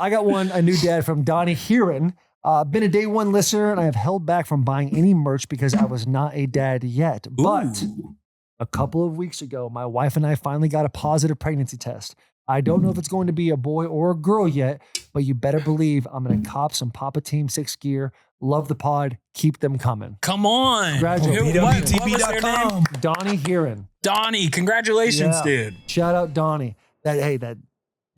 I got a new dad from Donnie Heron. Been a day one listener, and I have held back from buying any merch because I was not a dad yet. But a couple of weeks ago, my wife and I finally got a positive pregnancy test. I don't know if it's going to be a boy or a girl yet, but you better believe I'm going to cop some Papa Team 6 gear. Love the pod. Keep them coming. Come on. Congratulations. What Donnie Heron. Donnie, congratulations, dude. Shout out Donnie. That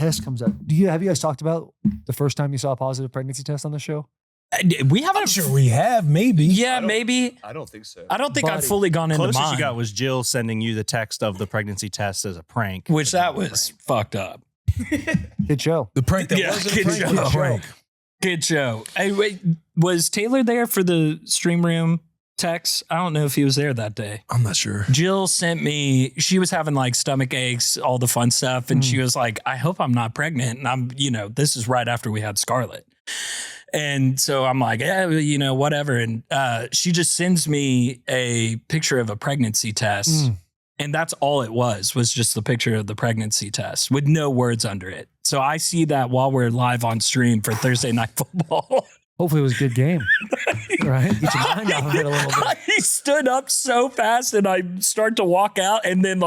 test comes up. Have you guys talked about the first time you saw a positive pregnancy test on the show? We haven't. I'm sure we have, maybe. Yeah, maybe. I don't think so. I don't think I've fully gone into mine. Closest you got was Jill sending you the text of the pregnancy test as a prank. Which that was fucked up. Good show. The prank that wasn't a prank. Good show. Good show. Hey, wait, was Taylor there for the stream room text? I don't know if he was there that day. I'm not sure. Jill sent me, she was having like stomach aches, all the fun stuff. And she was like, I hope I'm not pregnant. And I'm, this is right after we had Scarlett. And so I'm like, whatever. And she just sends me a picture of a pregnancy test. And that's all it was just the picture of the pregnancy test with no words under it. So I see that while we're live on stream for Thursday Night Football. Hopefully it was a good game, right? Get your mind off of it a little bit. I stood up so fast and I start to walk out. And then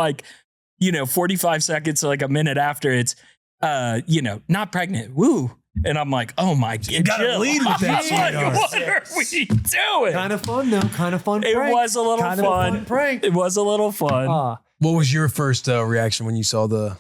45 seconds, like a minute after, it's, not pregnant. Woo. And I'm like, oh my God. You gotta lead with that. What are we doing? Kind of fun though. Kind of fun. It prank. was a little kind fun. Of a fun prank. It was a little fun. What was your first reaction when you saw the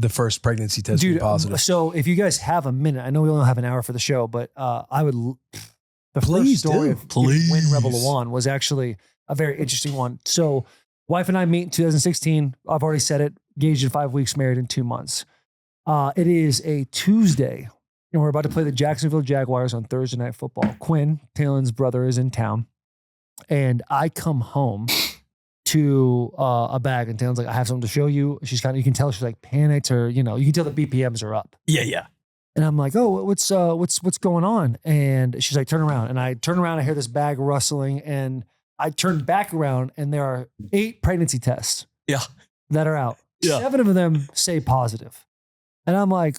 first pregnancy test be positive? So if you guys have a minute, I know we only have an hour for the show, but I would. The Please first story do. of Please. Win Rebel Lewan was actually a very interesting one. So wife and I meet in 2016. I've already said it. Engaged in 5 weeks, married in 2 months. It is a Tuesday. And we're about to play the Jacksonville Jaguars on Thursday Night Football. Quinn, Talon's brother, is in town. And I come home to a bag, and Talon's like, I have something to show you. You can tell she's like panicked, or, you can tell the BPMs are up. Yeah. And I'm like, oh, what's going on? And she's like, turn around. And I turn around, I hear this bag rustling, and I turn back around, and there are 8 pregnancy tests that are out. 7 of them say positive. And I'm like,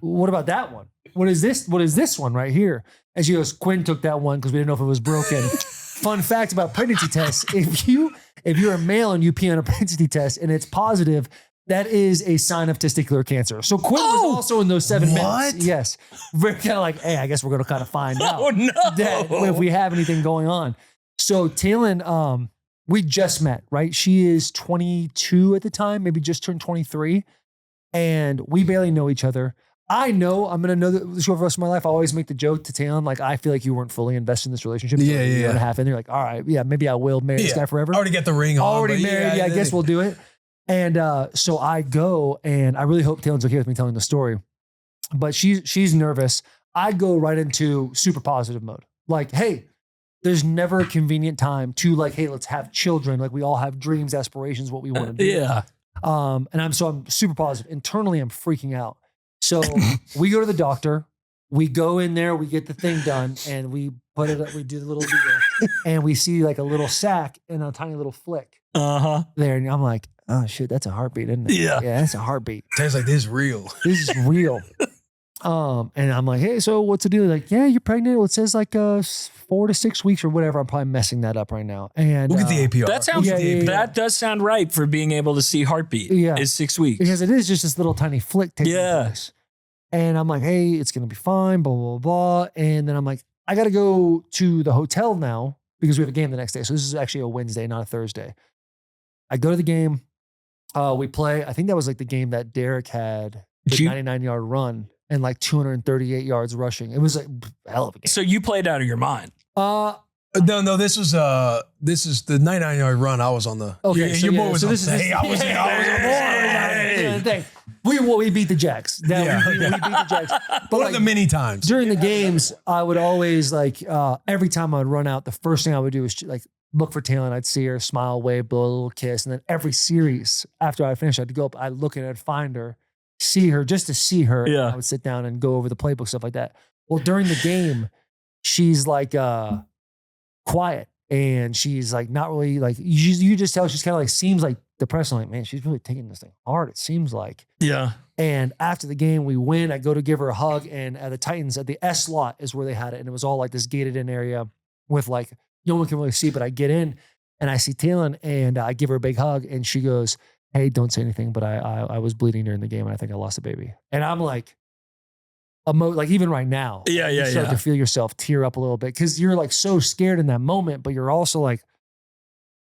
what about that one? What is this one right here? And she goes, Quinn took that one because we didn't know if it was broken. Fun fact about pregnancy tests: if you're a male and you pee on a pregnancy test and it's positive, that is a sign of testicular cancer. So Quinn was also in those 7 minutes. Yes, we're kind of like, hey, I guess we're gonna kind of find out that if we have anything going on. So Talon, we just met, right? She is 22 at the time, maybe just turned 23. And we barely know each other. I know I'm going to know this for the rest of my life. I always make the joke to Talon, like, I feel like you weren't fully invested in this relationship. Yeah. A year and a half in. You're like, all right, yeah, maybe I will marry this guy forever. I already got the ring on. Already married. Yeah, I guess we'll do it. And so I go, and I really hope Talon's okay with me telling the story. But she's nervous. I go right into super positive mode. Like, hey, there's never a convenient time to like, hey, let's have children. Like, we all have dreams, aspirations, what we want to do. Yeah. And I'm super positive. Internally, I'm freaking out. So we go to the doctor, we go in there, we get the thing done, and we put it up, we do the little deal, and we see like a little sack and a tiny little flick there. And I'm like, oh shit, that's a heartbeat, isn't it? Yeah. Yeah, that's a heartbeat. Tastes like this is real. This is real. And I'm like, hey, so what's the deal? Like, yeah, you're pregnant. Well, it says like 4 to 6 weeks or whatever. I'm probably messing that up right now. And Look at the APR. That sounds that does sound right for being able to see heartbeat. Yeah. Is 6 weeks. Because it is just this little tiny flick taking place. And I'm like, hey, it's gonna be fine, blah, blah, blah. And then I'm like, I gotta go to the hotel now because we have a game the next day. So this is actually a Wednesday, not a Thursday. I go to the game. We play. I think that was like the game that Derek had the 99-yard run and like 238 yards rushing. It was like a hell of a game. So you played out of your mind. No, this is the 99-yard run. I was on the. Okay, your boy was on. I was on board. We beat the Jags. We beat the Jags. But one of the many times during the games, I would always like every time I would run out, the first thing I would do is like look for Talon. I'd see her, smile, wave, blow a little kiss, and then every series after I finished, I'd go up, I'd look at her, I'd find her, see her, just to see her. Yeah. I would sit down and go over the playbook, stuff like that. Well, during the game, she's like quiet. And she's like, not really like, you just tell she's kind of like, seems like depressed. I'm like, man, she's really taking this thing hard, it seems like. Yeah. And after the game, we win. I go to give her a hug, and at the Titans, at the S lot is where they had it. And it was all like this gated in area with like, no one can really see, but I get in and I see Talon, and I give her a big hug, and she goes, hey, don't say anything, but I was bleeding during the game, and I think I lost a baby. And I'm like, like even right now, you start to feel yourself tear up a little bit because you're like so scared in that moment, but you're also like,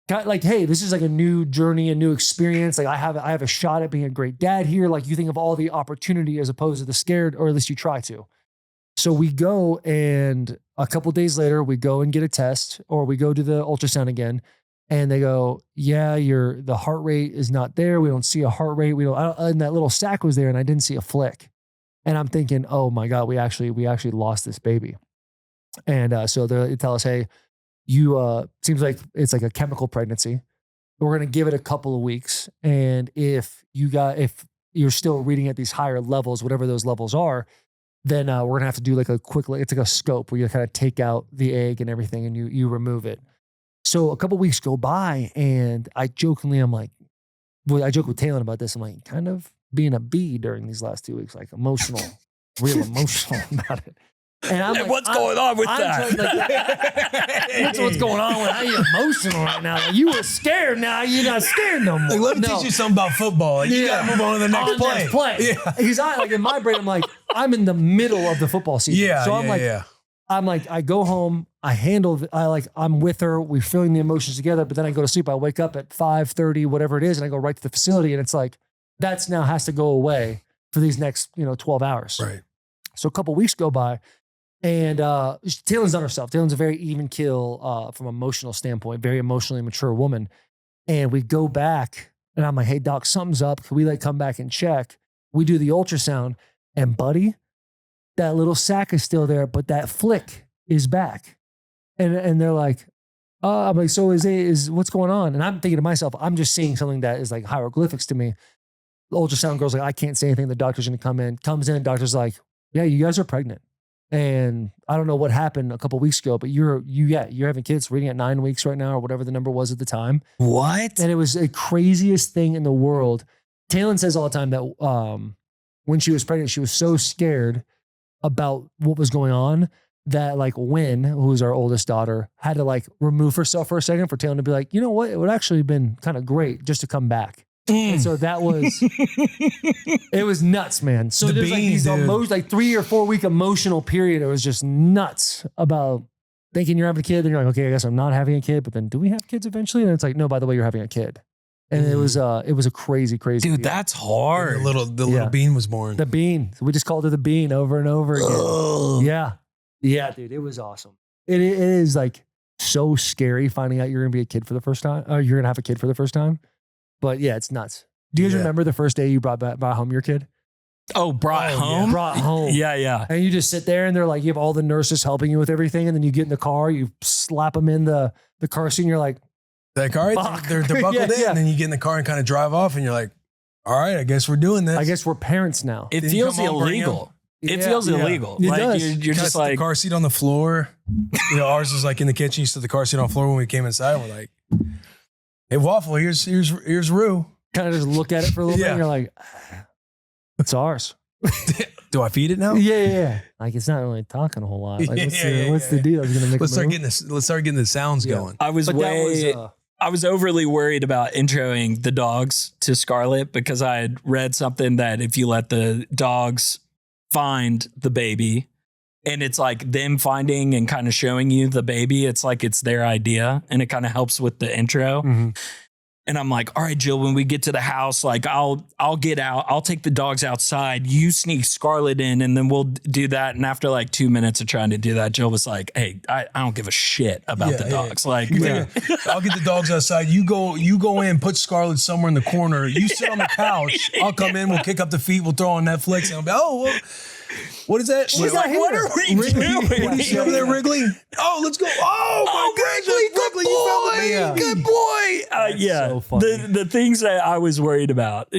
hey, this is like a new journey, a new experience. Like I have a shot at being a great dad here. Like you think of all the opportunity as opposed to the scared, or at least you try to. So we go, and a couple of days later, we go and get a test, or we go to the ultrasound again, and they go, yeah, the heart rate is not there. We don't see a heart rate. And that little sac was there, and I didn't see a flick. And I'm thinking, oh my God, we actually lost this baby. And so they tell us, hey, you seems like it's like a chemical pregnancy. We're going to give it a couple of weeks. And if you're still reading at these higher levels, whatever those levels are, then we're going to have to do like it's like a scope where you kind of take out the egg and everything, and you remove it. So a couple of weeks go by, and I joke with Taylor about this. I'm like, kind of being a bee during these last 2 weeks, like real emotional about it. And I'm like, what's going on with that? What's going on with how you emotional right now? Like, you were scared, now you're not scared no more. Like, let me teach you something about football. Like, you gotta move on to the next play. Yeah. Because in my brain, I'm like, I'm in the middle of the football season. Yeah. So I'm like, I go home, I'm with her, we're feeling the emotions together, but then I go to sleep. I wake up at 5:30, whatever it is, and I go right to the facility, and it's like, that's now has to go away for these next, 12 hours. Right. So a couple of weeks go by, and Taylor's done herself. Taylor's a very even kill from an emotional standpoint, very emotionally mature woman. And we go back, and I'm like, hey, doc, something's up. Can we come back and check? We do the ultrasound, and buddy, that little sac is still there, but that flick is back. And they're like, I'm like, so is what's going on? And I'm thinking to myself, I'm just seeing something that is like hieroglyphics to me. The ultrasound girl's like, I can't say anything. The doctor's going to come in. Comes in, doctor's like, yeah, you guys are pregnant. And I don't know what happened a couple of weeks ago, but you're having kids reading at 9 weeks right now, or whatever the number was at the time. What? And it was the craziest thing in the world. Talon says all the time that when she was pregnant, she was so scared about what was going on that like Wynn, who's our oldest daughter, had to like remove herself for a second for Talon to be like, you know what? It would actually have been kind of great just to come back. And so that was, it was nuts, man. So there's like these like 3 or 4 week emotional period. It was just nuts about thinking you're having a kid. Then you're like, okay, I guess I'm not having a kid, but then do we have kids eventually? And it's like, no, by the way, you're having a kid. And it was a crazy dude, deal. that's hard. The little bean was born. The bean. So we just called her the bean over and over again. Ugh. Yeah, dude, it was awesome. It is like so scary finding out you're going to be a kid for the first time, or you're going to have a kid for the first time. But yeah, it's nuts. Do you guys remember the first day you brought home your kid? Oh, brought home? Yeah. Brought home. Yeah. And you just sit there, and they're like, you have all the nurses helping you with everything. And then you get in the car, you slap them in the car seat, and you're like, that car, they're buckled in. And then you get in the car and kind of drive off, and you're like, all right, I guess we're doing this. I guess we're parents now. It feels illegal. It feels illegal. It like does. you're just like the car seat on the floor. Ours was like in the kitchen. You set the car seat on the floor when we came inside. We're like, hey, Waffle, here's Rue. Kind of just look at it for a little bit, and you're like, it's ours. Do I feed it now? Yeah. Like, it's not really talking a whole lot. Like, what's the deal? I was gonna make Let's start getting the sounds going. I was I was overly worried about introing the dogs to Scarlett because I had read something that if you let the dogs find the baby, and it's like them finding and kind of showing you the baby, it's like it's their idea, and it kind of helps with the intro. Mm-hmm. And I'm like, all right, Jill, when we get to the house, like I'll get out, I'll take the dogs outside, you sneak Scarlett in, and then we'll do that. And after like 2 minutes of trying to do that, Jill was like, hey, I don't give a shit about the dogs. Like, I'll get the dogs outside. You go in, put Scarlett somewhere in the corner. You sit on the couch. I'll come in, we'll kick up the feet, we'll throw on Netflix, and I'll be, well, what is that? She's like, what are we doing? What is she over there, Wrigley? Oh, let's go. Oh, my Wrigley, good boy. Good boy. So funny. The things that I was worried about,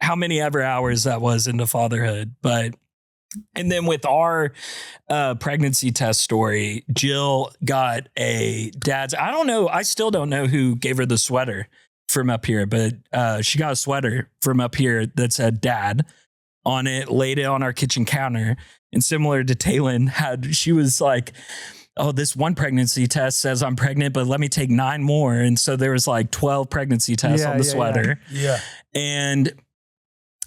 how many ever hours that was into fatherhood. But And then with our pregnancy test story, Jill got a dad's. I don't know. I still don't know who gave her the sweater from up here, but she got a sweater from up here that said dad on it, laid it on our kitchen counter. And similar to Taylin, she was like, oh, this one pregnancy test says I'm pregnant, but let me take 9 more. And so there was like 12 pregnancy tests on the sweater. Yeah. And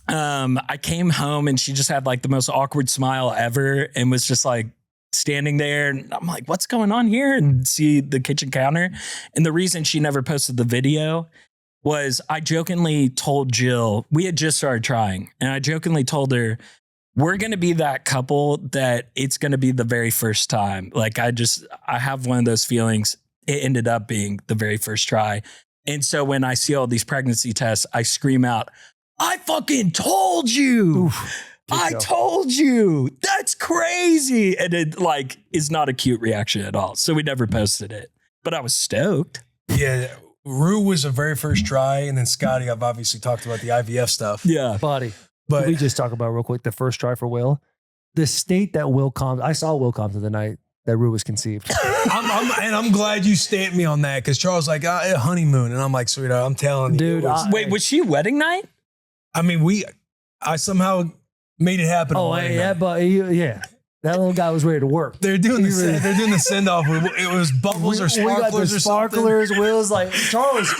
I came home and she just had like the most awkward smile ever and was just like standing there. And I'm like, what's going on here? And see the kitchen counter. And the reason she never posted the video was I jokingly told Jill, we had just started trying, and I jokingly told her, we're going to be that couple that it's going to be the very first time. Like I have one of those feelings. It ended up being the very first try. And so when I see all these pregnancy tests, I scream out, I fucking told you. Oof. I told you. That's crazy. And it like is not a cute reaction at all. So we never posted it, but I was stoked. Yeah. Rue was a very first try. And then Scotty, I've obviously talked about the IVF stuff. Yeah. Buddy. But can we just talk about real quick the first try for Will? The state that Will Compton, I saw Will Compton the night that Rue was conceived. I'm glad you stamped me on that because Charles like honeymoon. And I'm like, sweetheart, I'm telling you. Dude, wait, was she wedding night? I mean, I somehow made it happen. Oh, yeah, but yeah. That little guy was ready to work. They're doing the send off. It was bubbles or sparklers we got the or sparklers. something. Will's like, Charles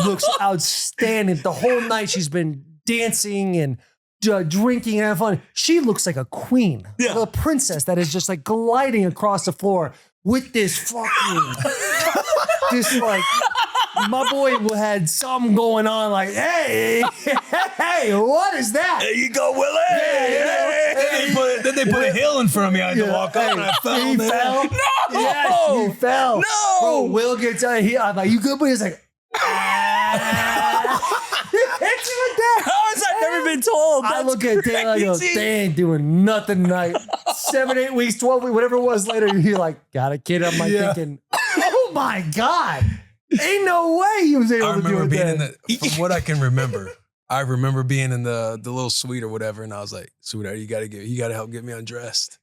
looks outstanding. The whole night she's been dancing and drinking and having fun. She looks like a queen, like a princess that is just like gliding across the floor with this fucking, this like, my boy had something going on like, hey, what is that? There you go, Willie. Then they put a hill in front of me. I had to walk up and I fell. He fell. No. Yes, he fell. No. Bro, Will gets out. I'm like, you good? But he's like, How has that never been told? I look at Dan, I go, they ain't doing nothing tonight. 7, 8 weeks, 12 weeks, whatever it was later, you're like, got a kid. I'm like thinking, oh my God. Ain't no way he was able to do it. From what I can remember, I remember being in the little suite or whatever, and I was like, sweetheart, you gotta help get me undressed.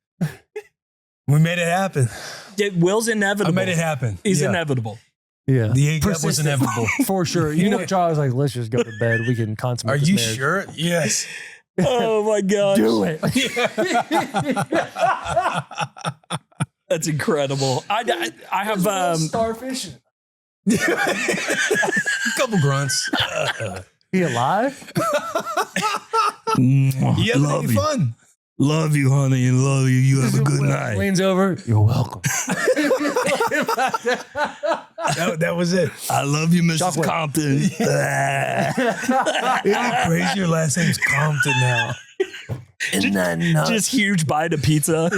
We made it happen. Will's inevitable. I made it happen. He's inevitable. Yeah. The egg gap was inevitable. For sure. You know, Charles was like, let's just go to bed. We can consummate this marriage. Sure? Yes. Oh my gosh. Do it. That's incredible. I have starfish. Couple grunts. He alive? Yeah, love you. Fun. Love you, honey. Love you. You have a good night. Leans over. You're welcome. That was it. I love you, Mrs. Chocolate. Compton. Isn't it crazy your last name's Compton now? Isn't that nuts? Just huge bite of pizza.